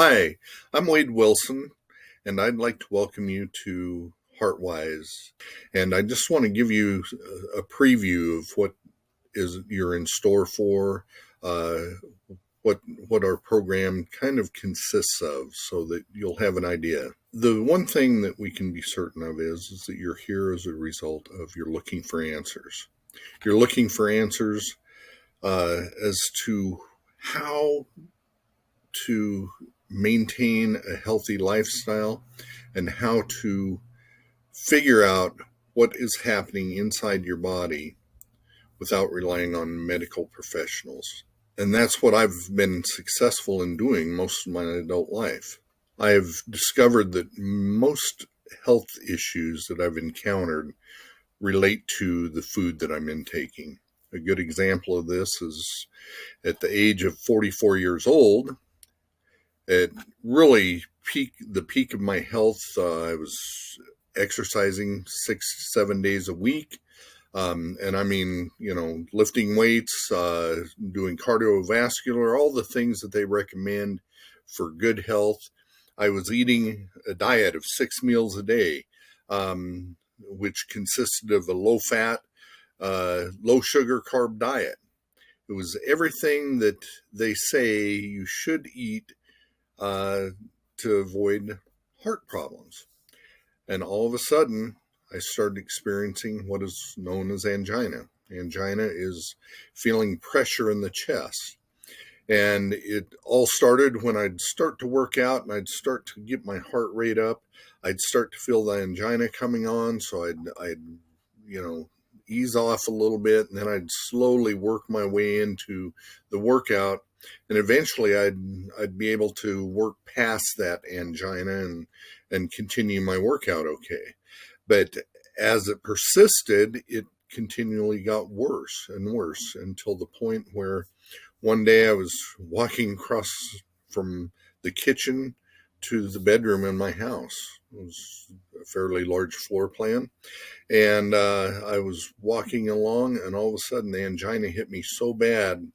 Hi, I'm Wade Wilson, and I'd like to welcome you to HeartWise. And I just want to give you a preview of what is you're in store for, uh, what our program kind of consists of, so that you'll have an idea. The one thing that we can be certain of is that you're here as a result of you're looking for answers. You're looking for answers as to how to maintain a healthy lifestyle and how to figure out what is happening inside your body without relying on medical professionals. And that's what I've been successful in doing most of my adult life. I've discovered that most health issues that I've encountered relate to the food that I'm intaking. A good example of this is at the age of 44 years old, at really the peak of my health. I was exercising 6-7 days a week. And I mean, lifting weights, doing cardiovascular, all the things that they recommend for good health. I was eating a diet of 6 meals a day, which consisted of a low fat, low sugar carb diet. It was everything that they say you should eat to avoid heart problems. And all of a sudden, I started experiencing what is known as angina. Angina is feeling pressure in the chest. And it all started when I'd start to work out and I'd start to get my heart rate up. I'd start to feel the angina coming on. So I'd ease off a little bit, and then I'd slowly work my way into the workout. And eventually I'd be able to work past that angina and continue my workout okay. But as it persisted, it continually got worse and worse until the point where one day I was walking across from the kitchen to the bedroom in my house. It was a fairly large floor plan. And I was walking along, and all of a sudden the angina hit me so bad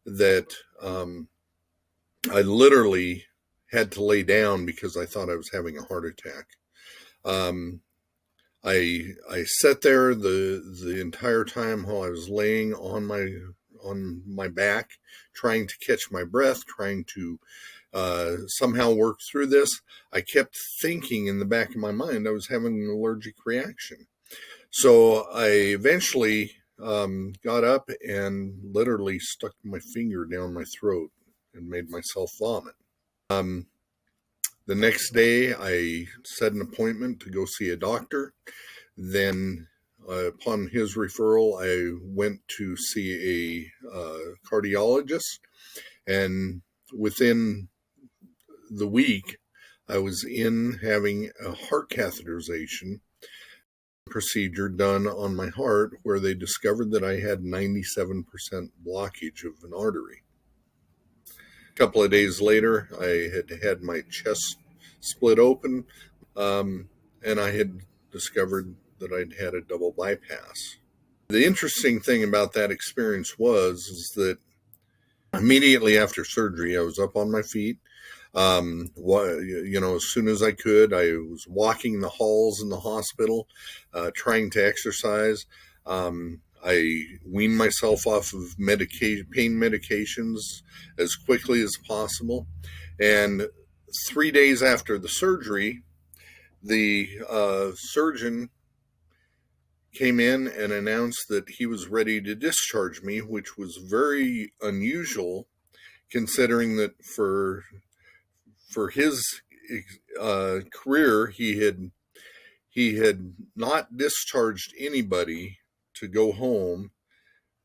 that I literally had to lay down because I thought I was having a heart attack. I sat there the entire time while I was laying on my back, trying to catch my breath, trying to somehow work through this. I kept thinking in the back of my mind I was having an allergic reaction. So I eventually got up and literally stuck my finger down my throat and made myself vomit. The next day, I set an appointment to go see a doctor. Then, upon his referral, I went to see a cardiologist. And within the week, I was in having a heart catheterization procedure done on my heart, where they discovered that I had 97% blockage of an artery. A couple of days later, I had my chest split open, and I had discovered that I'd had a double bypass. The interesting thing about that experience is that immediately after surgery, I was up on my feet. As soon as I could, I was walking the halls in the hospital, trying to exercise. I weaned myself off of pain medications as quickly as possible. And 3 days after the surgery, the surgeon came in and announced that he was ready to discharge me, which was very unusual, considering that for his career, he had not discharged anybody to go home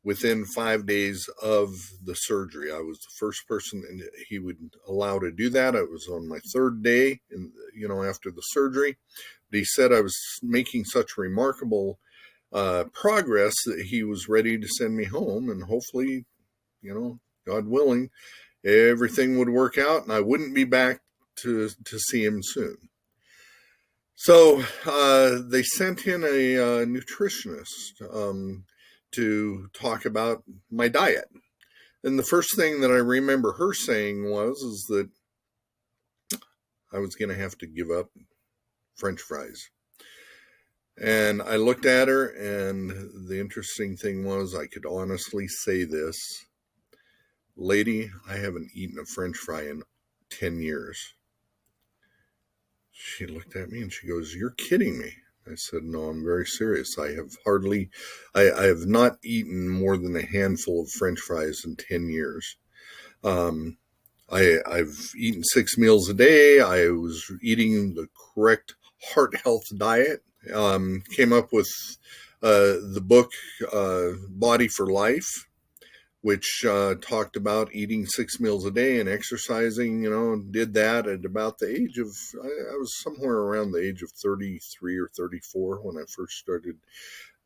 within 5 days of the surgery. I was the first person he would allow to do that. I was on my third day, after the surgery. But he said I was making such remarkable progress that he was ready to send me home, and hopefully, God willing, everything would work out and I wouldn't be back to see him soon. So they sent in a nutritionist to talk about my diet. And the first thing that I remember her saying is that I was going to have to give up French fries. And I looked at her, and the interesting thing was I could honestly say this, lady, I haven't eaten a French fry in 10 years. She looked at me and she goes, "You're kidding me." I said, "No, I'm very serious. I have not eaten more than a handful of French fries in 10 years. I've eaten 6 meals a day. I was eating the correct heart health diet. Came up with the book Body for Life, which talked about eating 6 meals a day and exercising, did that at about the age of, I was somewhere around the age of 33 or 34 when I first started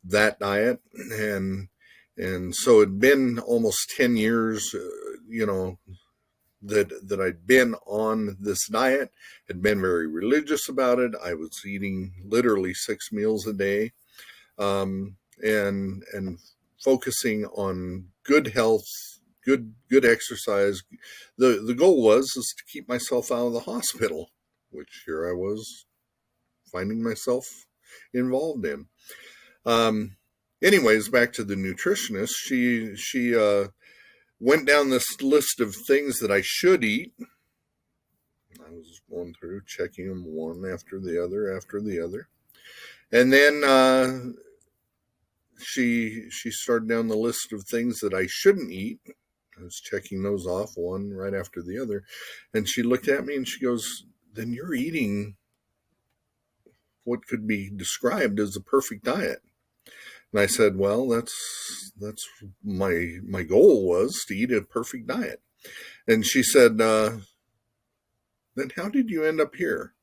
that diet. And so it'd been almost 10 years, that I'd been on this diet, had been very religious about it. I was eating literally 6 meals a day, and focusing on good health, good exercise. The goal was to keep myself out of the hospital, which here I was finding myself involved in. Anyways, back to the nutritionist. She went down this list of things that I should eat. I was going through, checking them one after the other. And then she started down the list of things that I shouldn't eat. I was checking those off one right after the other. And she looked at me and she goes, "Then you're eating what could be described as a perfect diet." And I said, "Well, that's my goal was to eat a perfect diet." And she said, "Then how did you end up here?"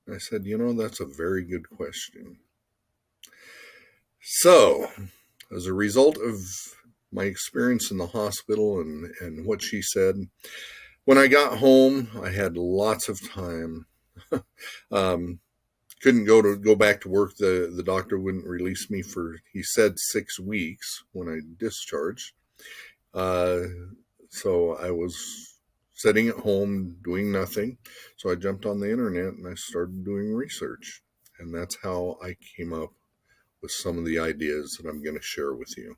And I said, "That's a very good question." So, as a result of my experience in the hospital and what she said, when I got home, I had lots of time. Couldn't go back to work. The doctor wouldn't release me for, he said, 6 weeks when I discharged. So I was sitting at home doing nothing. So I jumped on the internet and I started doing research. And that's how I came up with some of the ideas that I'm going to share with you.